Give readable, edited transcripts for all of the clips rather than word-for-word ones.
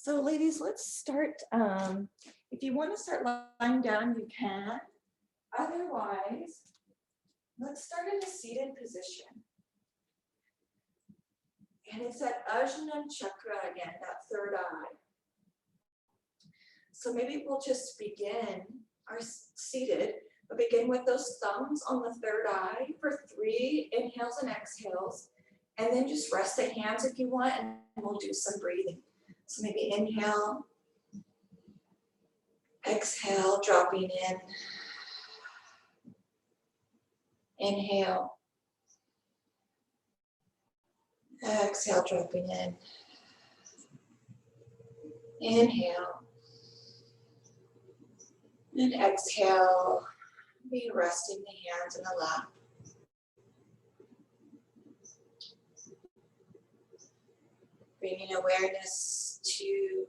So ladies, let's start. If you want to start lying down, you can. Otherwise, let's start in a seated position. And it's that Ajna Chakra again, that third eye. So maybe we'll just begin our seated, but begin with those thumbs on the third eye for 3 inhales and exhales. And then just rest the hands if you want, and we'll do some breathing. So maybe inhale, exhale, dropping in. Inhale, exhale, dropping in. Inhale, and exhale, be resting the hands in the lap. Bringing awareness to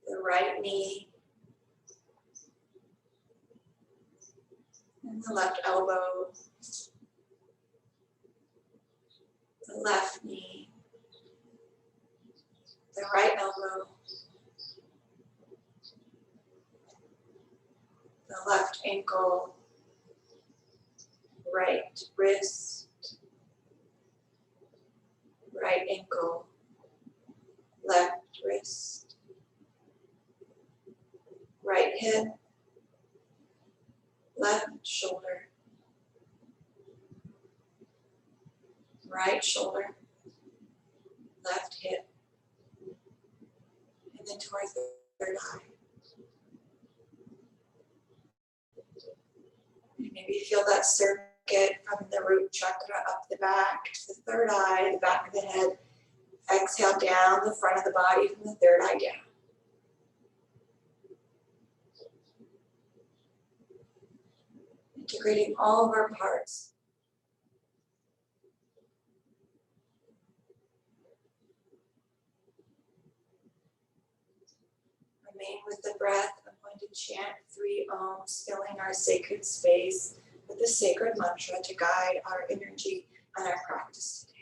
the right knee and the left elbow, the left knee, the right elbow, the left ankle, right wrist, right ankle, left wrist, right hip, left shoulder, right shoulder, left hip, and then to our third eye. And maybe feel that circuit from the root chakra up the back to the third eye, the back of the head. Exhale down the front of the body from the third eye down. Integrating all of our parts. Remain with the breath. I'm going to chant 3 ohms, filling our sacred space with the sacred mantra to guide our energy and our practice today.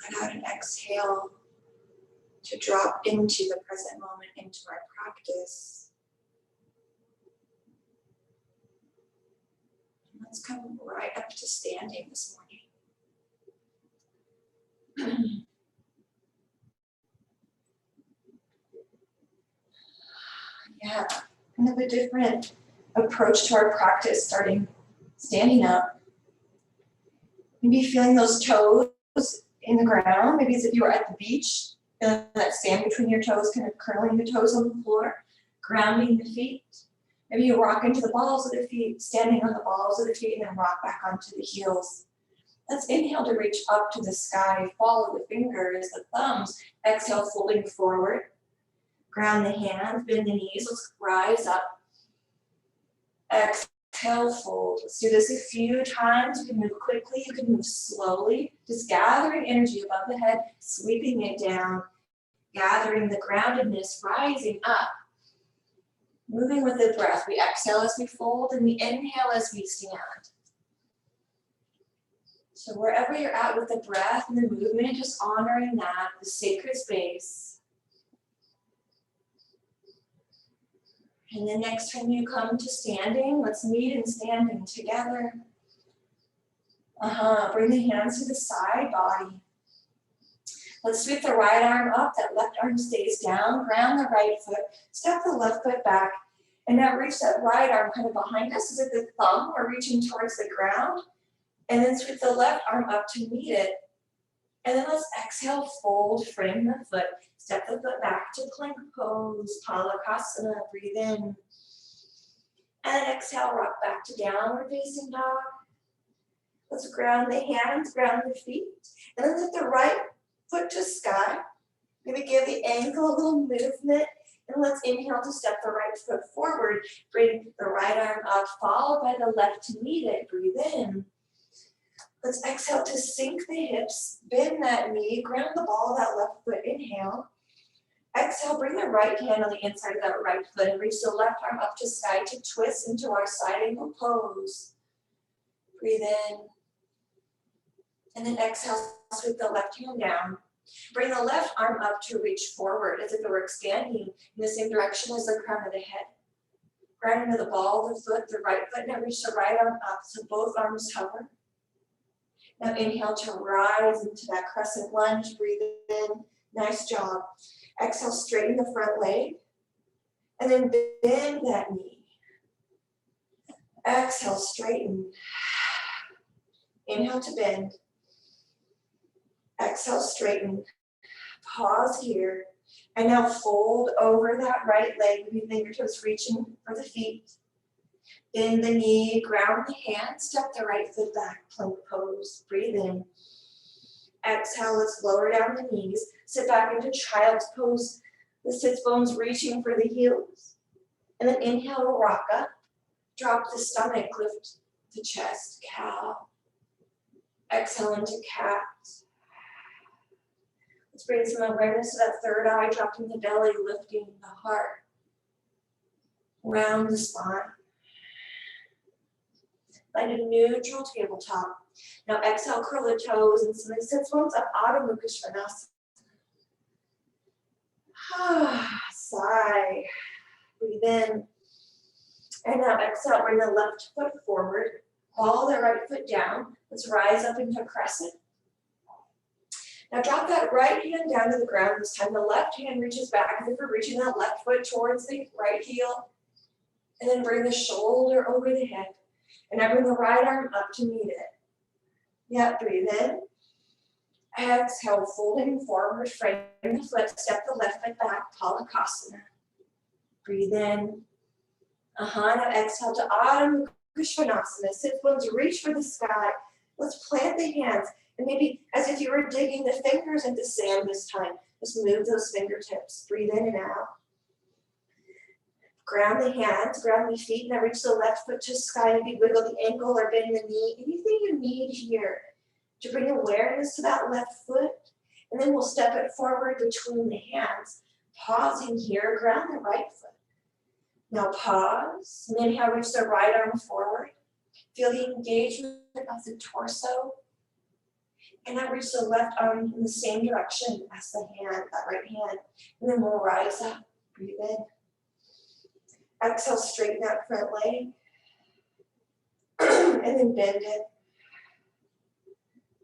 Let out an exhale to drop into the present moment, into our practice. And let's come right up to standing this morning. Yeah, kind of a different approach to our practice, starting standing up. Maybe feeling those toes in the ground, maybe as if you were at the beach, that sand between your toes, kind of curling the toes on the floor, grounding the feet. Maybe you rock into the balls of the feet, standing on the balls of the feet, and then rock back onto the heels. Let's inhale to reach up to the sky, follow the fingers, the thumbs, exhale, folding forward. Ground the hands, bend the knees, let's rise up. Exhale, fold. Let's do this a few times. You can move quickly, you can move slowly. Just gathering energy above the head, sweeping it down, gathering the groundedness, rising up. Moving with the breath. We exhale as we fold and we inhale as we stand. So wherever you're at with the breath and the movement, just honoring that, the sacred space. And then next time you come to standing, let's meet in standing together. Bring the hands to the side body. Let's sweep the right arm up, that left arm stays down, ground the right foot, step the left foot back, and now reach that right arm kind of behind us as if the thumb we're reaching towards the ground, and then sweep the left arm up to meet it. And then let's exhale, fold, frame the foot, Step the foot back to plank pose, Palakasana, breathe in. And exhale, rock back to downward facing dog. Let's ground the hands, ground the feet. And then lift the right foot to sky. Maybe give the ankle a little movement. And let's inhale to step the right foot forward. Bring the right arm up, followed by the left to meet it. Breathe in. Let's exhale to sink the hips, bend that knee, ground the ball of that left foot. Inhale. Exhale, bring the right hand on the inside of that right foot and reach the left arm up to sky to twist into our side angle pose. Breathe in. And then exhale, sweep the left hand down. Bring the left arm up to reach forward as if it were expanding in the same direction as the crown of the head. Ground into the ball of the foot, the right foot, now reach the right arm up so both arms hover. Now inhale to rise into that crescent lunge, breathe in, nice job. Exhale, straighten the front leg, and then bend that knee. Exhale, straighten. Inhale to bend. Exhale, straighten. Pause here. And now fold over that right leg with your fingertips reaching for the feet. Bend the knee, ground the hand, step the right foot back, plank pose. Breathe in. Exhale, let's lower down the knees. Sit back into child's pose. The sits bones reaching for the heels. And then inhale to rock up. Drop the stomach, lift the chest, cow. Exhale into cat. Let's bring some awareness to that third eye, dropping the belly, lifting the heart. Round the spine. Find a neutral tabletop. Now exhale, curl the toes and send the sits bones up, Adho Mukha Svanasana. Sigh. Breathe in. And now exhale, bring the left foot forward. Follow the right foot down. Let's rise up into crescent. Now drop that right hand down to the ground. This time the left hand reaches back as if we're reaching that left foot towards the right heel. And then bring the shoulder over the head. And now bring the right arm up to meet it. Yeah, breathe in. Exhale, folding forward, frame the foot, step the left foot back, Palakasana. Breathe in. Now exhale to Adho Mukha Svanasana. Sit bones, reach for the sky. Let's plant the hands. And maybe as if you were digging the fingers into sand this time, just move those fingertips. Breathe in and out. Ground the hands, ground the feet, now reach the left foot to sky. Maybe wiggle the ankle or bend the knee. Anything you need here to bring awareness to that left foot. And then we'll step it forward between the hands. Pausing here, ground the right foot. Now pause, and inhale, reach the right arm forward. Feel the engagement of the torso. And now reach the left arm in the same direction as the hand, that right hand. And then we'll rise up, breathe in. Exhale, straighten that front leg. And then bend it.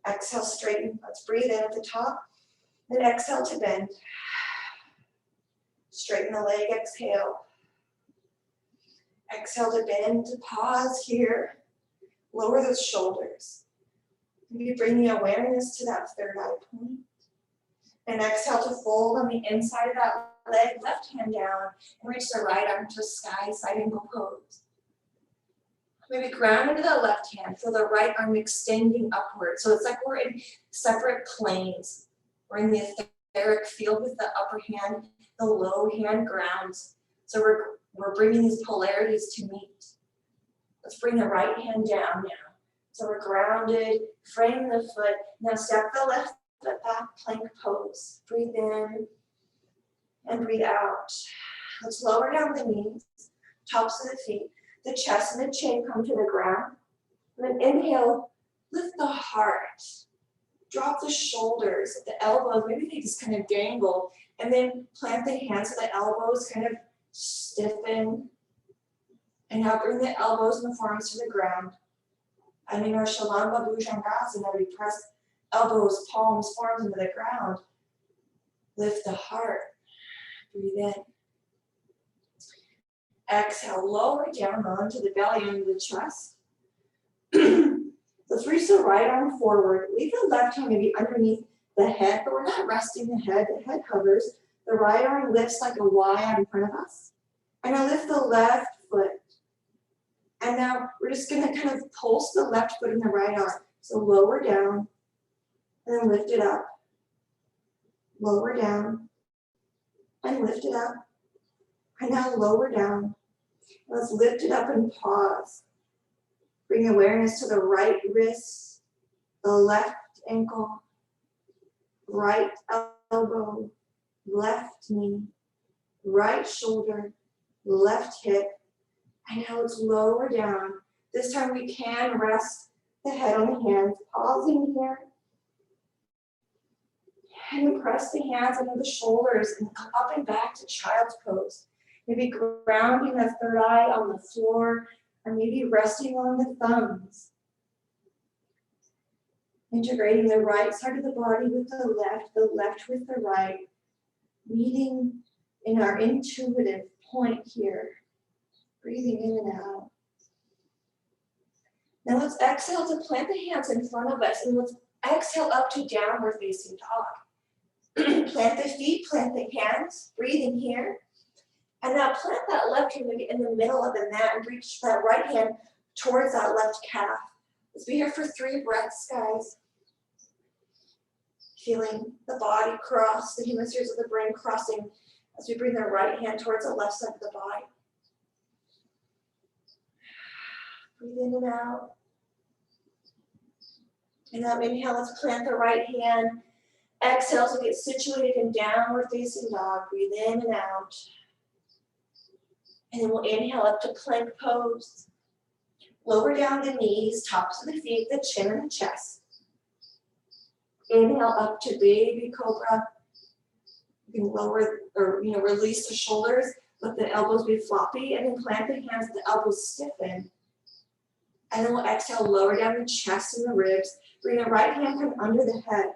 Exhale, straighten. Let's breathe in at the top. Then exhale to bend. Straighten the leg, exhale. Exhale to bend, to pause here. Lower those shoulders. Maybe bring the awareness to that third eye point. And exhale to fold on the inside of that leg, left hand down, and reach the right arm to sky, side angle pose. Maybe ground into the left hand, feel the right arm extending upward. So it's like we're in separate planes. We're in the etheric field with the upper hand, the low hand grounds. So we're bringing these polarities to meet. Let's bring the right hand down now. So we're grounded, frame the foot. Now step the left foot back, plank pose. Breathe in and breathe out. Let's lower down the knees, tops of the feet. The chest and the chin come to the ground. And then inhale, lift the heart. Drop the shoulders, the elbows, maybe they just kind of dangle. And then plant the hands so the elbows kind of stiffen. And now bring the elbows and the forearms to the ground. And in our Shalamba Bhujangasana, we press elbows, palms, forearms into the ground. Lift the heart. Breathe in. Exhale, lower down onto the belly, onto the chest. Let's reach the right arm forward. Leave the left hand maybe underneath the head, but we're not resting the head. The head hovers. The right arm lifts like a Y out in front of us. And I lift the left foot. And now we're just gonna kind of pulse the left foot and the right arm. So lower down, and then lift it up. Lower down, and lift it up. And now lower down. Let's lift it up and pause. Bring awareness to the right wrist, the left ankle, right elbow, left knee, right shoulder, left hip. And now let's lower down. This time we can rest the head on the hands, pausing here. And then press the hands under the shoulders and come up and back to child's pose. Maybe grounding the third eye on the floor, or maybe resting on the thumbs. Integrating the right side of the body with the left with the right. Meeting in our intuitive point here. Breathing in and out. Now let's exhale to plant the hands in front of us, and let's exhale up to downward facing dog. Plant the feet, plant the hands, breathing here. And now plant that left hand maybe in the middle of the mat and reach that right hand towards that left calf. Let's be here for 3 breaths, guys. Feeling the body cross, the hemispheres of the brain crossing as we bring the right hand towards the left side of the body. Breathe in and out. And now inhale, let's plant the right hand. Exhale to get situated in downward facing dog. Breathe in and out. And then we'll inhale up to plank pose. Lower down the knees, tops of the feet, the chin and the chest. Inhale up to baby cobra. You can lower or release the shoulders, let the elbows be floppy, and then plant the hands, the elbows stiffen. And then we'll exhale, lower down the chest and the ribs. Bring the right hand come under the head.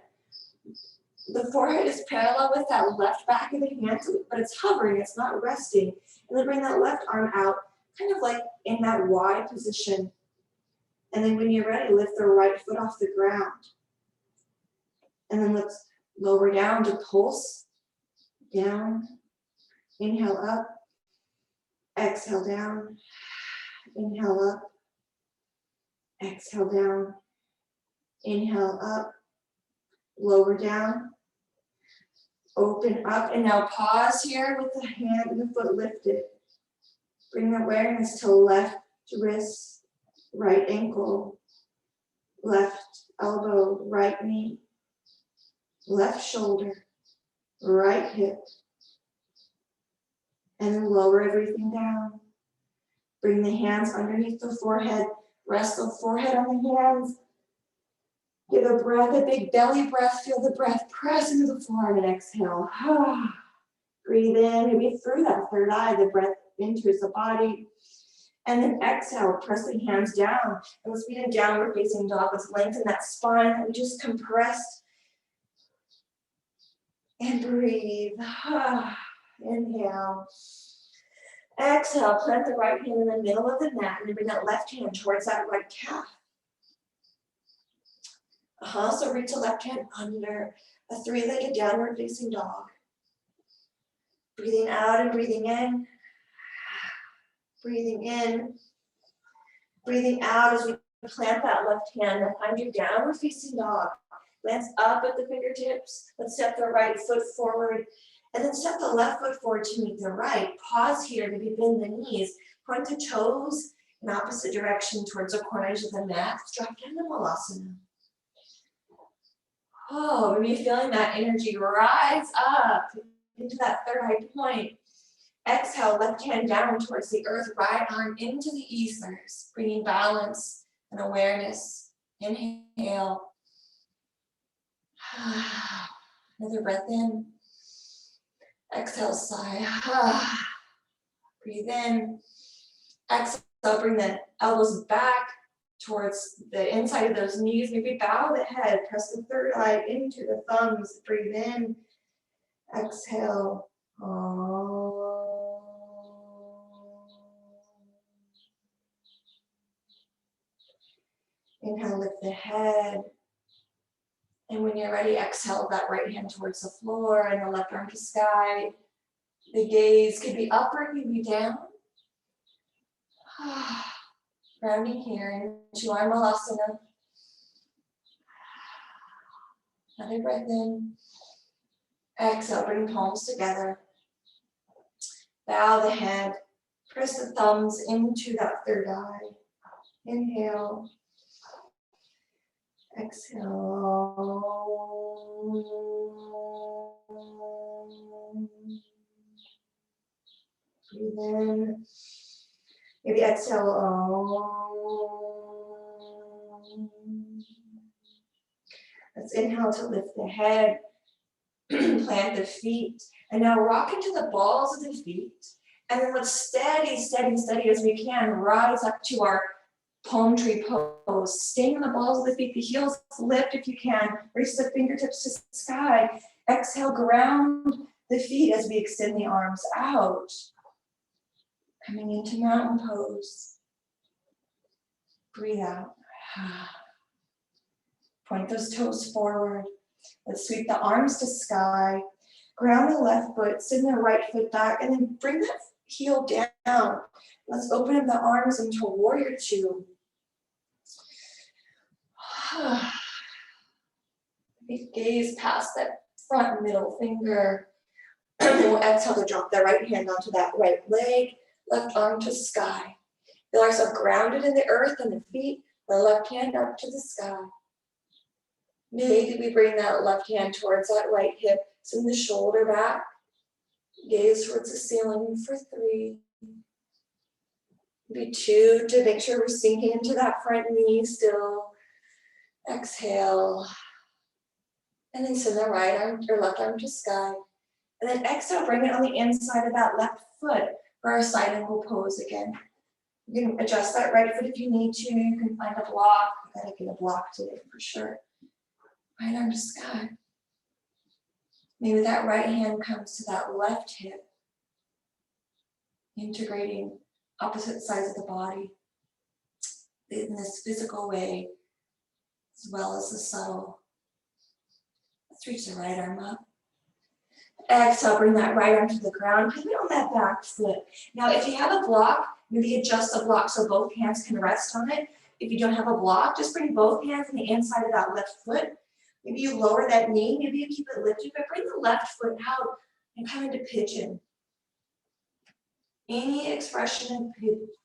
The forehead is parallel with that left back of the hand, but it's hovering, it's not resting. And then bring that left arm out, kind of like in that Y position. And then when you're ready, lift the right foot off the ground. And then let's lower down to pulse. Down. Inhale up. Exhale down. Inhale up. Exhale down. Inhale up. Lower down. Open up, and now pause here with the hand and the foot lifted. Bring awareness to left wrist, right ankle, left elbow, right knee, left shoulder, right hip. And then lower everything down. Bring the hands underneath the forehead. Rest the forehead on the hands. Give a breath, a big belly breath. Feel the breath press into the forearm and exhale. Breathe in, maybe through that third eye, the breath enters the body. And then exhale, press the hands down. And let's be in downward facing dog. Let's lengthen that spine that we just compressed. And breathe. Inhale. Exhale, plant the right hand in the middle of the mat and then bring that left hand towards that right calf. So reach the left hand under a 3-legged downward facing dog. Breathing out and breathing in. Breathing in. Breathing out as we plant that left hand and find your downward facing dog. Glance up at the fingertips. Let's step the right foot forward. And then step the left foot forward to meet the right. Pause here, maybe bend the knees. Point the toes in opposite direction towards the corners of the mat. Drop down to Malasana. Maybe feeling that energy rise up into that third eye point. Exhale, left hand down towards the earth, right arm into the ethers, bringing balance and awareness. Inhale. Another breath in. Exhale, sigh. Breathe in. Exhale, bring the elbows back towards the inside of those knees. Maybe bow the head, press the third eye into the thumbs. Breathe in. Exhale. Inhale, lift the head. And when you're ready, exhale that right hand towards the floor and the left arm to sky. The gaze can be up or it can be down. Grounding here into our Malasana. Another breath in. Exhale, bring palms together. Bow the head. Press the thumbs into that third eye. Inhale. Exhale. Breathe in. Maybe exhale. Let's inhale to lift the head. Plant the feet. And now rock into the balls of the feet. And then let's steady, steady, steady as we can rise up to our palm tree pose. Staying on the balls of the feet, the heels lift if you can. Raise the fingertips to the sky. Exhale, ground the feet as we extend the arms out. Coming into mountain pose. Breathe out. Point those toes forward. Let's sweep the arms to sky. Ground the left foot, send the right foot back, and then bring that heel down. Let's open up the arms into warrior two. Big gaze past that front middle finger. And we'll exhale to drop the right hand onto that right leg, left arm to sky. Feel ourselves grounded in the earth and the feet, the left hand up to the sky. Maybe we bring that left hand towards that right hip, send the shoulder back. Gaze towards the ceiling for 3. Maybe 2 to make sure we're sinking into that front knee still. Exhale. And then send the right arm or left arm to sky. And then exhale, bring it on the inside of that left foot for our side angle pose again. You can adjust that right foot if you need to. You can find a block. You gotta get a block today for sure. Right arm to sky. Maybe that right hand comes to that left hip, integrating opposite sides of the body in this physical way, as well as the subtle. Let's reach the right arm up. Exhale, bring that right arm to the ground. Put it on that back foot. Now, if you have a block, maybe adjust the block so both hands can rest on it. If you don't have a block, just bring both hands on the inside of that left foot. Maybe you lower that knee, maybe you keep it lifted, but bring the left foot out and come into pigeon. Any expression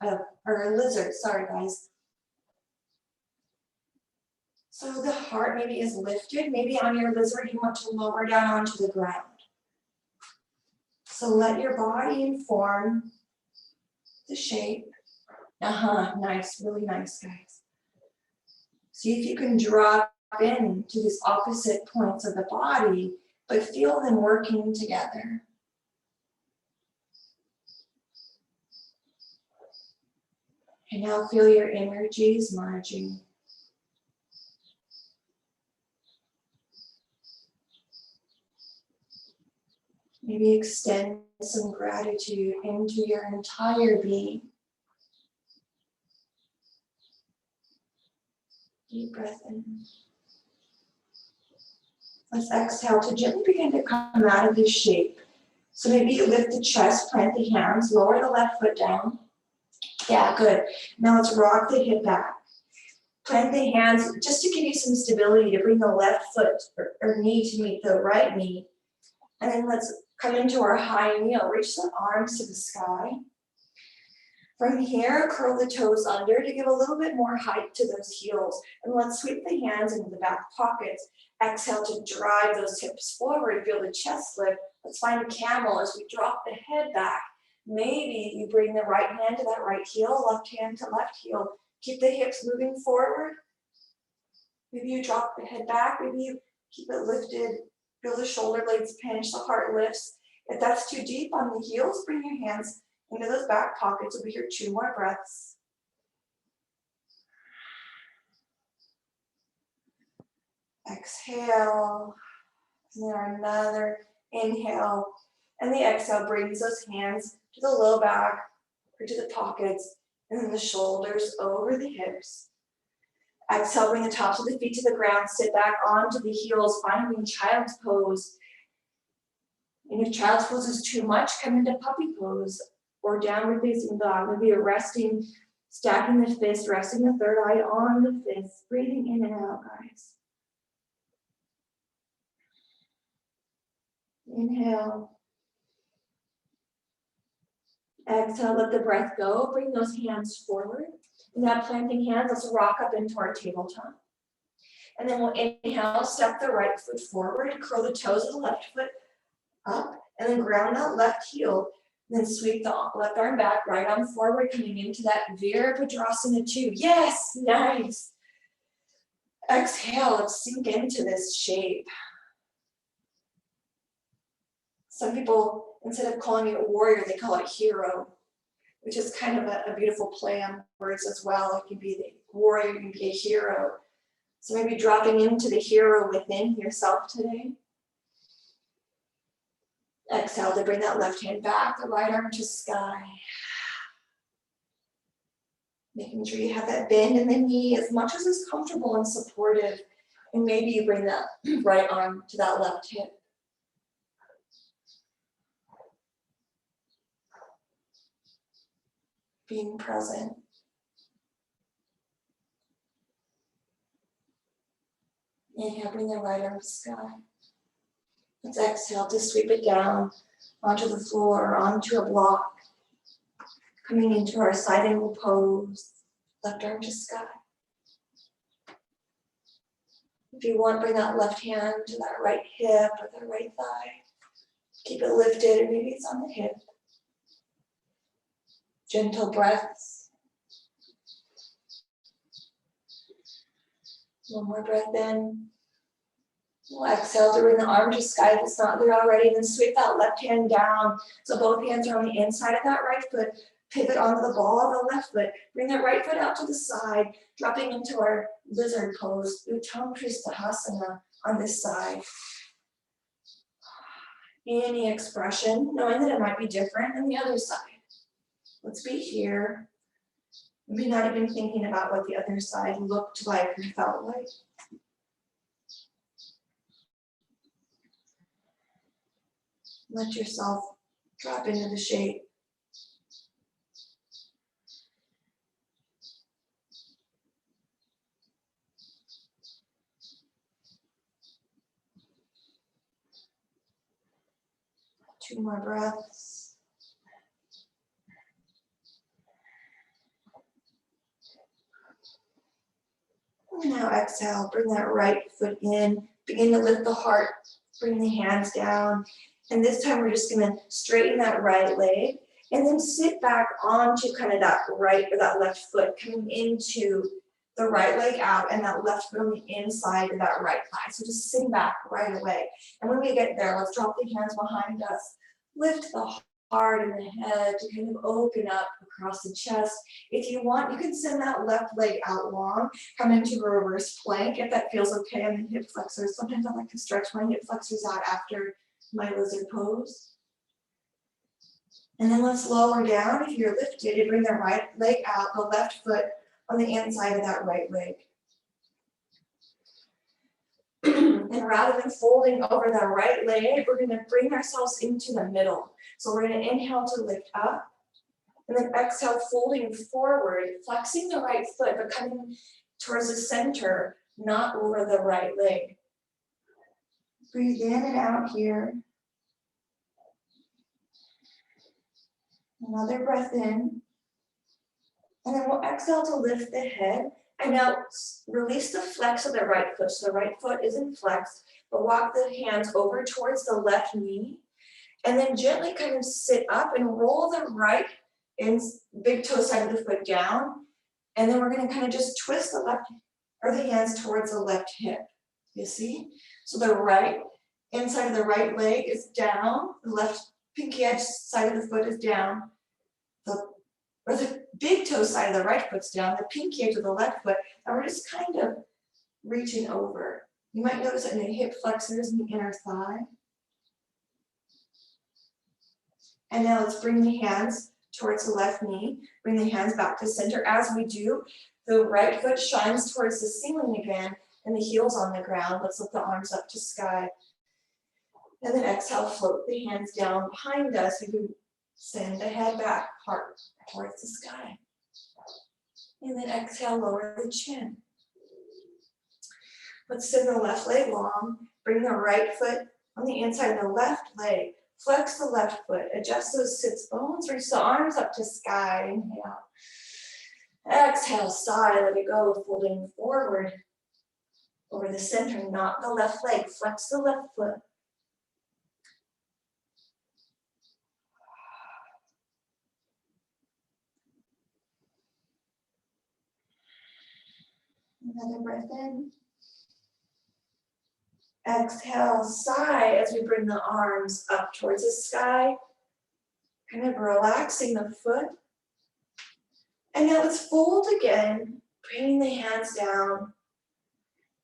of or lizard, sorry guys. So the heart maybe is lifted. Maybe on your lizard, you want to lower down onto the ground. So let your body inform the shape. Nice, really nice, guys. See if you can drop in to these opposite points of the body, but feel them working together. And now feel your energies merging. Maybe extend some gratitude into your entire being. Deep breath in. Let's exhale to gently begin to come out of this shape. So maybe you lift the chest, plant the hands, lower the left foot down. Yeah, good. Now let's rock the hip back. Plant the hands just to give you some stability to bring the left foot or knee to meet the right knee. And then let's come into our high kneel. Reach the arms to the sky. From here, curl the toes under to give a little bit more height to those heels. And let's sweep the hands into the back pockets. Exhale to drive those hips forward. Feel the chest lift. Let's find a camel as we drop the head back. Maybe you bring the right hand to that right heel, left hand to left heel. Keep the hips moving forward. Maybe you drop the head back. Maybe you keep it lifted. Feel the shoulder blades pinch, the heart lifts. If that's too deep on the heels, bring your hands into those back pockets. We'll be here 2 more breaths. Exhale. And then another inhale. And the exhale brings those hands to the low back or to the pockets. And then the shoulders over the hips. Exhale, bring the tops of the feet to the ground, sit back onto the heels, finding child's pose. And if child's pose is too much, come into puppy pose or downward facing dog. Maybe you're resting, stacking the fist, resting the third eye on the fist, breathing in and out, guys. Inhale. Exhale, let the breath go. Bring those hands forward. Now planting hands, let's rock up into our tabletop. And then we'll inhale, step the right foot forward, curl the toes of the left foot up, and then ground that left heel. Then sweep the left arm back, right arm forward, coming into that Virabhadrasana 2. Yes, nice. Exhale, let's sink into this shape. Some people, instead of calling it warrior, they call it hero, which is kind of a beautiful play on words as well. It can be the warrior, you can be a hero. So maybe dropping into the hero within yourself today. Exhale to bring that left hand back, the right arm to sky. Making sure you have that bend in the knee as much as is comfortable and supportive. And maybe you bring that right arm to that left hip. Being present. Inhale, bring the right arm to sky. Let's exhale to sweep it down onto the floor, onto a block. Coming into our side angle pose, left arm to sky. If you want, bring that left hand to that right hip or that right thigh. Keep it lifted, or maybe it's on the hip. Gentle breaths. One more breath in. We'll exhale to bring the arm to sky if it's not there already. Then sweep that left hand down. So both hands are on the inside of that right foot. Pivot onto the ball of the left foot. Bring that right foot out to the side, dropping into our lizard pose, Uttanapishthasana on this side. Any expression, knowing that it might be different than the other side. Let's be here. Maybe not even thinking about what the other side looked like or felt like. Let yourself drop into the shape. Two more breaths. And now exhale, bring that right foot in. Begin to lift the heart, bring the hands down. And this time we're just gonna straighten that right leg and then sit back onto kind of that right or that left foot, coming into the right leg out and that left foot on the inside of that right thigh. So just sitting back right away. And when we get there, let's drop the hands behind us. Lift the heart and the head to kind of open up across the chest. If you want, you can send that left leg out long, come into a reverse plank if that feels okay on the hip flexors. Sometimes I like to stretch my hip flexors out after my lizard pose. And then let's lower down. If you're lifted, and bring the right leg out, the left foot on the inside of that right leg. And rather than folding over the right leg, we're gonna bring ourselves into the middle. So we're gonna inhale to lift up, and then exhale, folding forward, flexing the right foot, but coming towards the center, not over the right leg. Breathe in and out here. Another breath in. And then we'll exhale to lift the head. And now release the flex of the right foot. So the right foot isn't flexed, but walk the hands over towards the left knee. And then gently kind of sit up and roll the right big toe side of the foot down. And then we're going to kind of just twist the left or the hands towards the left hip. You see? So the right inside of the right leg is down. The left pinky edge side of the foot is down. The big toe side of the right foot's down, the pinky edge of the left foot, and we're just kind of reaching over. You might notice it in the hip flexors and the inner thigh. And now let's bring the hands towards the left knee. Bring the hands back to center. As we do, The right foot shines towards the ceiling again, and the heel's on the ground. Let's lift the arms up to sky. And then exhale, float the hands down behind us. We can send the head back, heart towards the sky. And then exhale, lower the chin. Let's send the left leg long. Bring the right foot on the inside of the left leg. Flex the left foot. Adjust those sits bones. Reach the arms up to sky. Inhale. Exhale, sigh, let it go, folding forward over the center, not the left leg. Flex the left foot. Another breath in. Exhale, sigh as we bring the arms up towards the sky, kind of relaxing the foot. And now let's fold again, bringing the hands down,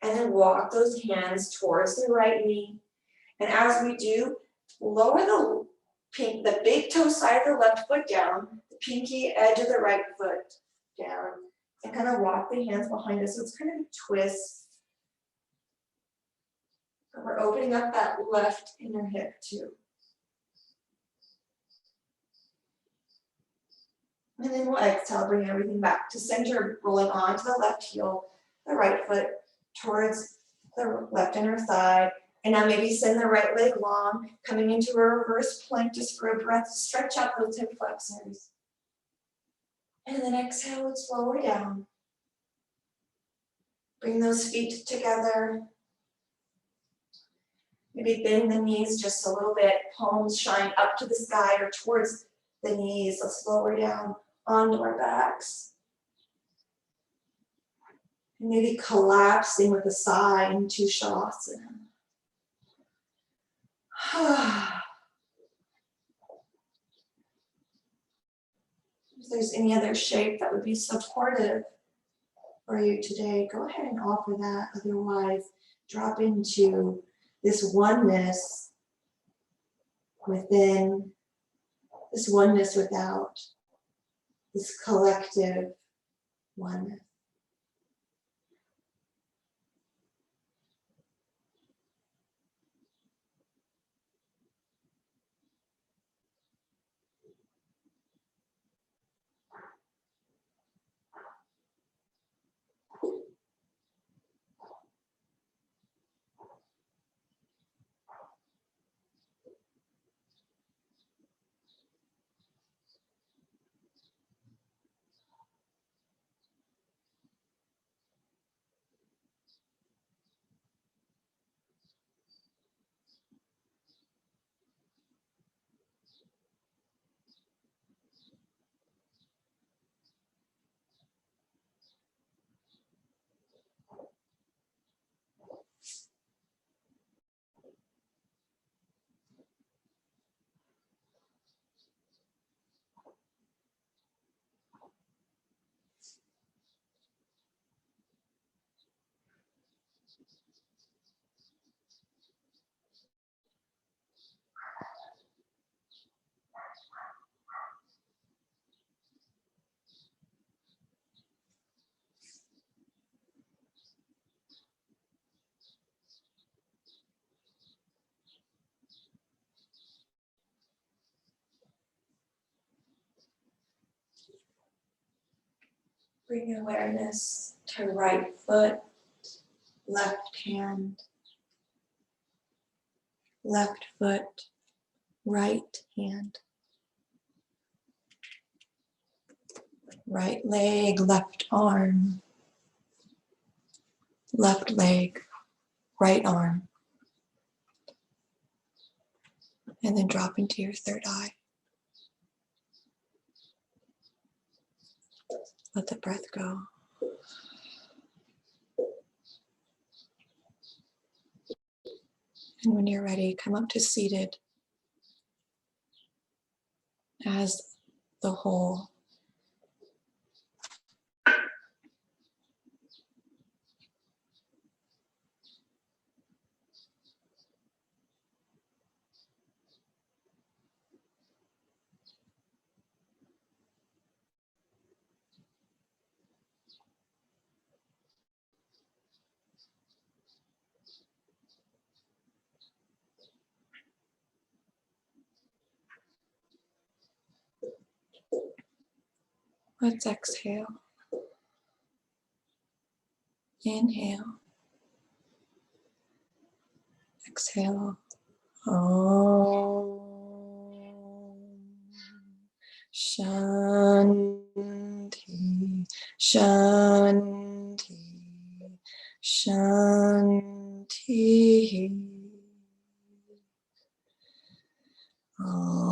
and then walk those hands towards the right knee. And as we do, lower the big toe side of the left foot down, the pinky edge of the right foot down, and kind of walk the hands behind us. So it's kind of a twist. And we're opening up that left inner hip too. And then we'll exhale, bring everything back to center, rolling onto the left heel, the right foot towards the left inner thigh. And now maybe send the right leg long, coming into a reverse plank just for a breath. Stretch out those hip flexors. And then exhale, let's lower down. Bring those feet together. Maybe bend the knees just a little bit. Palms shine up to the sky or towards the knees. Let's lower down onto our backs. And maybe collapsing with a sigh into Shavasana. If there's any other shape that would be supportive for you today, go ahead and offer that. Otherwise, drop into this oneness within, this oneness without, this collective oneness. Bring awareness to right foot, left hand, left foot, right hand, right leg, left arm, left leg, right arm, and then drop into your third eye. Let the breath go. And when you're ready, come up to seated as the whole. Let's exhale. Inhale. Exhale. Om. Shanti. Shanti. Shanti. Om.